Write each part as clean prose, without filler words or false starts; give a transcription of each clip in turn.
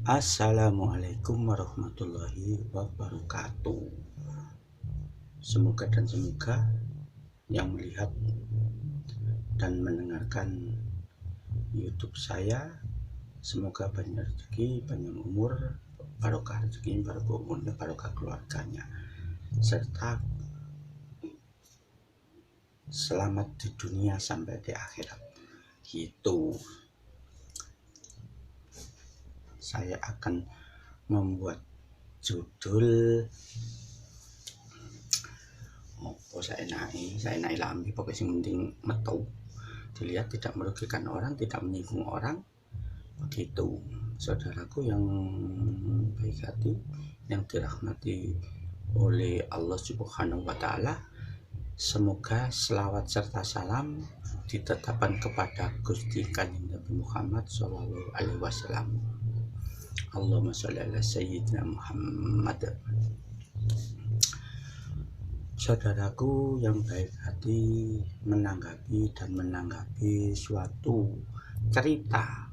Assalamualaikum warahmatullahi wabarakatuh. Semoga yang melihat dan mendengarkan YouTube saya, semoga banyak rezeki, panjang umur, barokah rezeki, barokah umurnya, barokah keluarganya, serta selamat di dunia sampai di akhirat. Gitu. Saya akan membuat judul opo saya naik lambi, pokoknya yang penting metu, dilihat tidak merugikan orang, tidak menyinggung orang, begitu. Saudaraku yang baik hati, yang dirahmati oleh Allah Subhanahu wa Ta'ala, semoga selawat serta salam ditetapkan kepada Gusti Kanjeng Nabi Muhammad Sallallahu Alaihi Wasallam. Allahumma sholli ala Sayyidina Muhammad. Saudaraku yang baik hati, menanggapi suatu cerita,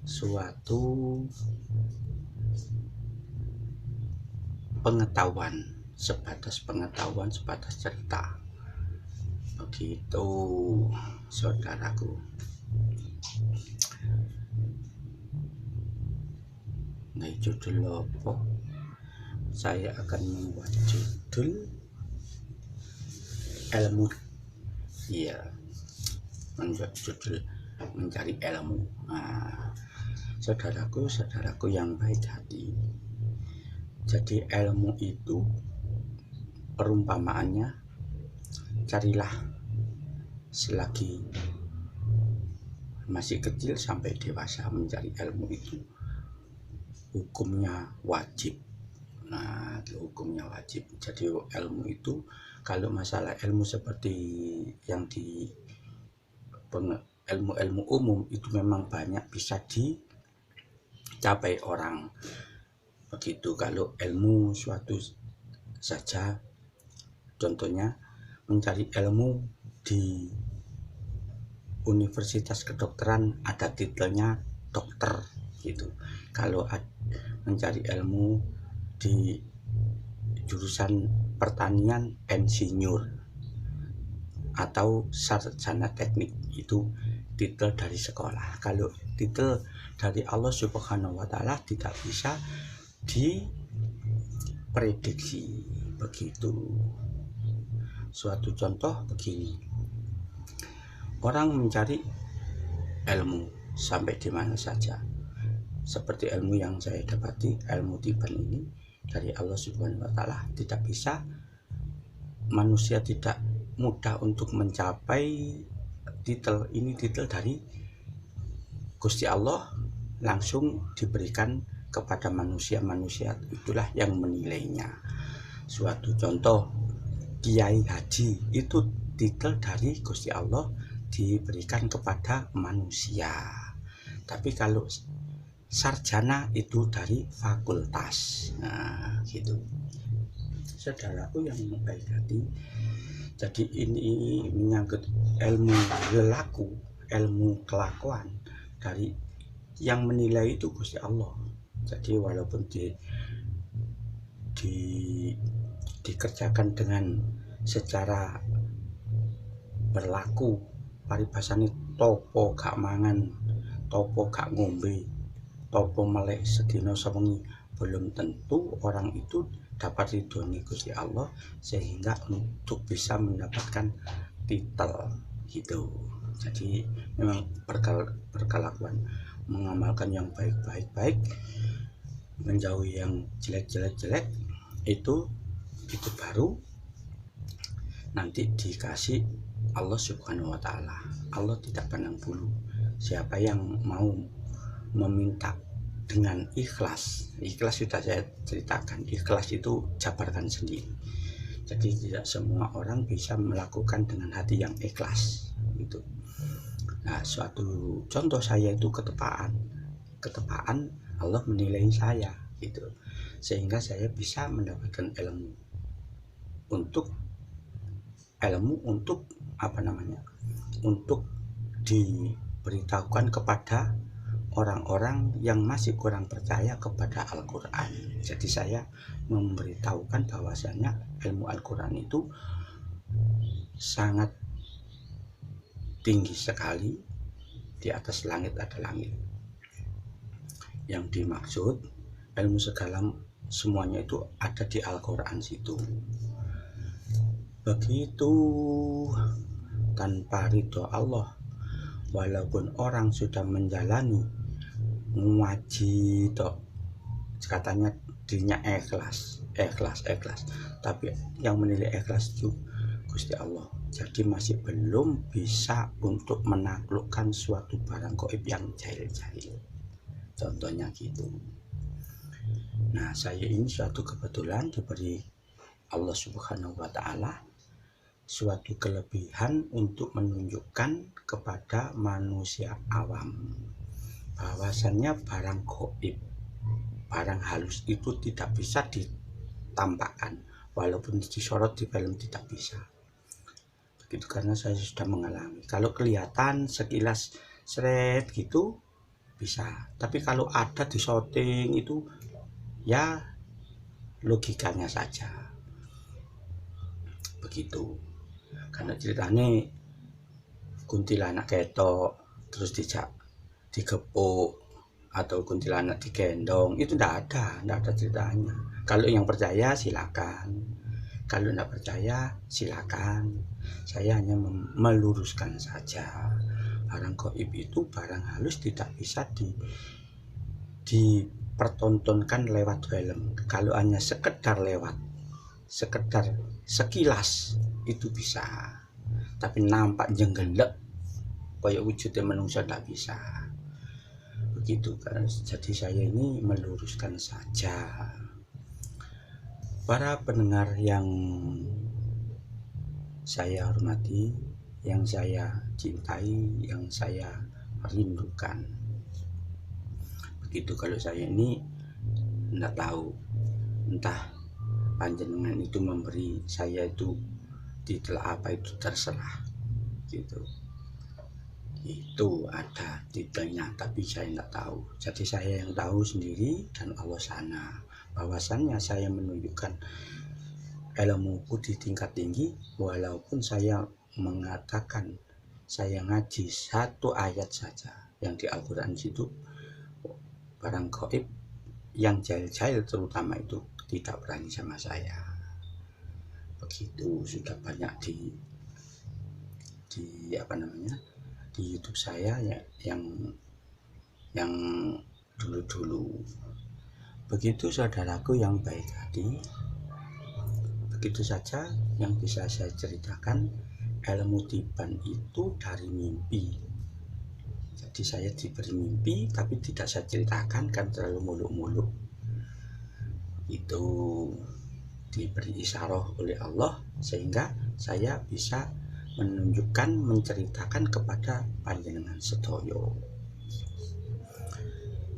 suatu pengetahuan, sebatas cerita, begitu saudaraku. Nah, judul apa? Saya akan membuat judul ilmu. Iya, membuat judul mencari ilmu. Nah, saudaraku yang baik hati, jadi ilmu itu perumpamaannya, carilah selagi masih kecil sampai dewasa. Mencari ilmu itu hukumnya wajib. Nah, hukumnya wajib. Jadi ilmu itu, kalau masalah ilmu seperti yang di ilmu umum itu memang banyak bisa dicapai orang, begitu. Kalau ilmu suatu saja, contohnya mencari ilmu di universitas kedokteran, ada titelnya dokter gitu. Kalau mencari ilmu di jurusan pertanian, insinyur atau sarjana teknik, itu titel dari sekolah. Kalau titel dari Allah Subhanahu wa Ta'ala tidak bisa diprediksi, begitu. Suatu contoh begini, orang mencari ilmu sampai di mana saja, seperti ilmu yang saya dapati, ilmu tiban ini dari Allah Subhanahu wa Ta'ala. Tidak bisa, manusia tidak mudah untuk mencapai titel ini. Titel dari Gusti Allah langsung diberikan kepada manusia itulah yang menilainya. Suatu contoh, Kiai Haji itu titel dari Gusti Allah diberikan kepada manusia. Tapi kalau sarjana itu dari fakultas. Nah, gitu. Saudaraku yang baik hati, jadi ini menyangkut ilmu perilaku, ilmu kelakuan, dari yang menilai itu Gusti Allah. Jadi walaupun dikerjakan dengan secara berlaku, paribasane topo gak mangan, topo gak ngombe, topo melek sedina sewengi, belum tentu orang itu dapat ridhoni Gusti Allah sehingga untuk bisa mendapatkan titel gitu. Jadi memang berkelakuan, mengamalkan yang baik, menjauhi yang jelek, itu baru nanti dikasih Allah Subhanahu wa Ta'ala. Allah tidak pandang bulu. Siapa yang mau meminta dengan ikhlas sudah saya ceritakan. Ikhlas itu jabarkan sendiri. Jadi tidak semua orang bisa melakukan dengan hati yang ikhlas gitu. Nah, suatu contoh saya itu ketepaan Allah menilai saya gitu, sehingga saya bisa mendapatkan ilmu untuk untuk diberitahukan kepada orang-orang yang masih kurang percaya kepada Al-Quran. Jadi saya memberitahukan bahwasanya ilmu Al-Quran itu sangat tinggi sekali, di atas langit ada langit. Yang dimaksud ilmu segala semuanya itu ada di Al-Quran situ. Begitu, tanpa ridho Allah, walaupun orang sudah menjalani ngaji toh katanya dirinya ikhlas, tapi yang menilai ikhlas itu Gusti Allah. Jadi masih belum bisa untuk menaklukkan suatu barang gaib yang jahil-jahil. Contohnya gitu. Nah, saya ini suatu kebetulan diberi Allah Subhanahu wa Ta'ala suatu kelebihan untuk menunjukkan kepada manusia awam bahwasannya barang gaib, barang halus itu tidak bisa ditampakkan, walaupun disorot di film tidak bisa. Begitu, karena saya sudah mengalami. Kalau kelihatan sekilas seret gitu bisa, tapi kalau ada di shooting itu ya logikanya saja begitu. Karena ceritanya kuntilanak ketok terus digepuk atau kuntilanak digendong, itu tidak ada ceritanya. Kalau yang percaya silakan, kalau tidak percaya silakan. Saya hanya meluruskan saja, barang gaib itu barang halus tidak bisa dipertontonkan lewat film. Kalau hanya sekedar sekilas itu bisa, tapi nampak jenggelek kayak wujudnya manusia tidak bisa begitu kan. Jadi saya ini meluruskan saja. Para pendengar yang saya hormati, yang saya cintai, yang saya rindukan, begitu. Kalau saya ini tidak tahu, entah panjenengan itu memberi saya itu titel apa, itu terserah gitu. Itu ada titelnya, tapi saya tidak tahu. Jadi saya yang tahu sendiri dan Allah sana, bahwasannya saya menunjukkan ilmuku di tingkat tinggi, walaupun saya mengatakan saya ngaji satu ayat saja yang di Al-Quran situ, barang gaib yang jahil-jahil terutama itu tidak berani sama saya. Begitu, sudah banyak di di YouTube saya ya, yang dulu. Begitu saudaraku yang baik hati, begitu saja yang bisa saya ceritakan. Ilmu tiban itu dari mimpi. Jadi saya diberi mimpi, tapi tidak saya ceritakan kan terlalu muluk-muluk. Itu diberi isyarah oleh Allah sehingga saya bisa menceritakan kepada panjenengan sedoyo.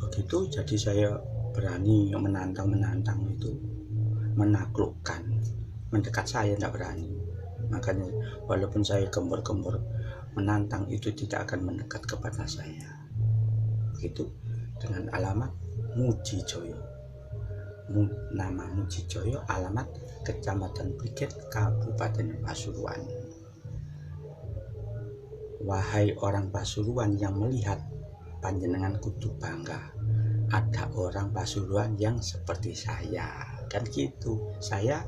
Begitu, jadi saya berani menantang itu, menaklukkan. Mendekat saya tidak berani. Makanya walaupun saya gembor-gembor menantang, itu tidak akan mendekat kepada saya. Begitu, dengan alamat Mujijoyo. Nama Mujijoyo, alamat Kecamatan Briget, Kabupaten Pasuruan. Wahai orang Pasuruan yang melihat, panjenengan kudu bangga ada orang Pasuruan yang seperti saya, kan gitu. Saya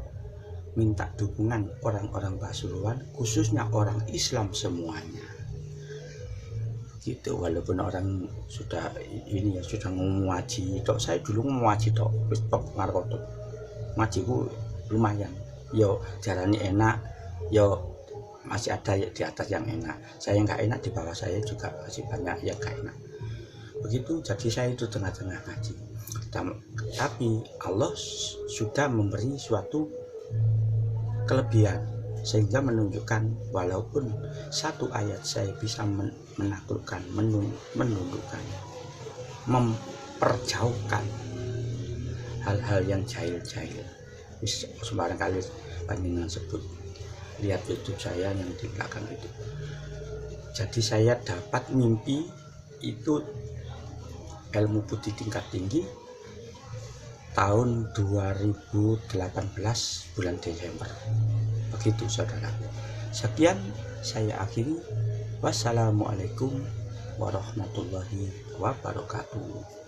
minta dukungan orang-orang Pasuruan, khususnya orang Islam semuanya gitu. Walaupun orang sudah ini ya, sudah ngaji tok, saya dulu ngaji tok, wis top ngarep tok ngajiku lumayan, yo jarane enak, yo masih ada di atas yang enak. Saya nggak enak, di bawah saya juga masih banyak yang nggak enak begitu. Jadi saya itu tengah-tengah ngaji, tapi Allah sudah memberi suatu kelebihan sehingga menunjukkan walaupun satu ayat saya bisa menaklukkan, menundukkan, memperjauhkan hal-hal yang jahil-jahil. Sembarang kali panjenengan sebut, lihat YouTube saya yang di belakang itu. Jadi saya dapat mimpi itu ilmu putih tingkat tinggi tahun 2018 bulan Desember. Begitu saudara. Sekian saya akhiri. Wassalamualaikum warahmatullahi wabarakatuh.